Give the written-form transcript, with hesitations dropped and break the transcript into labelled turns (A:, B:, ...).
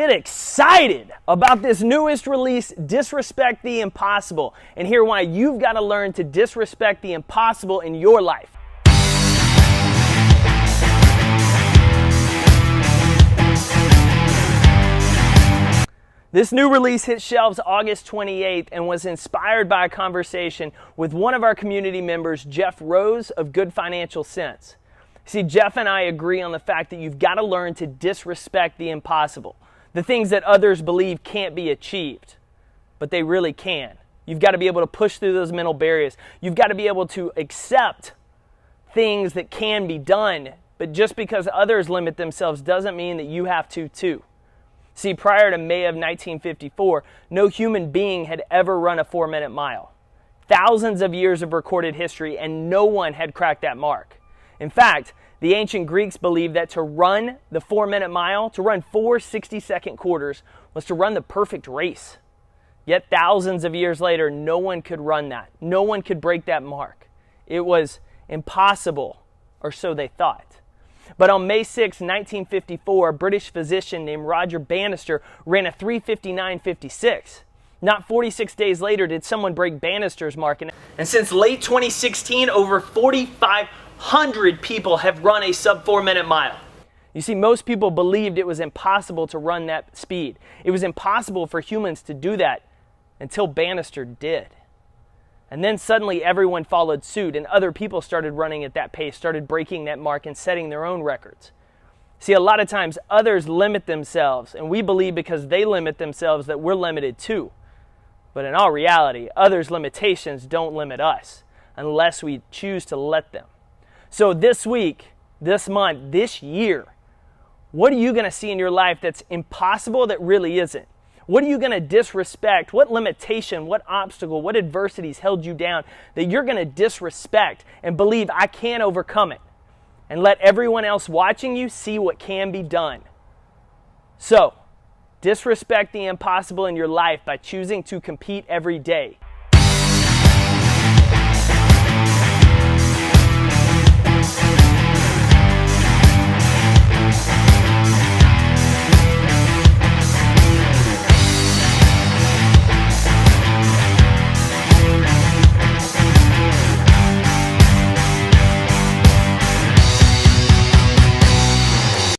A: Get excited about this newest release, Disrespect the Impossible, and hear why you've got to learn to disrespect the impossible in your life. This new release hit shelves August 28th and was inspired by a conversation with one of our community members, Jeff Rose of Good Financial Sense. See, Jeff and I agree on the fact that you've got to learn to disrespect the impossible. The things that others believe can't be achieved, but they really can. You've got to be able to push through those mental barriers. You've got to be able to accept things that can be done, but just because others limit themselves doesn't mean that you have to too. See, prior to May of 1954, no human being had ever run a 4-minute mile. Thousands of years of recorded history, and no one had cracked that mark. In fact, the ancient Greeks believed that to run the 4-minute mile, to run 4 60-second quarters, was to run the perfect race. Yet thousands of years later, no one could run that. No one could break that mark. It was impossible, or so they thought. But on May 6, 1954, a British physician named Roger Bannister ran a 3:59.56. Not 46 days later did someone break Bannister's mark. And since late 2016, over 4,500 people have run a sub 4-minute mile. You see, most people believed it was impossible to run that speed. It was impossible for humans to do that until Bannister did. And then suddenly everyone followed suit, and other people started running at that pace, started breaking that mark and setting their own records. See, a lot of times others limit themselves, and we believe because they limit themselves that we're limited too. But in all reality, others' limitations don't limit us unless we choose to let them. So this week, this month, this year, what are you going to see in your life that's impossible that really isn't? What are you going to disrespect? What limitation, what obstacle, what adversities held you down that you're going to disrespect and believe I can't overcome it? And let everyone else watching you see what can be done. So, disrespect the impossible in your life by choosing to compete every day.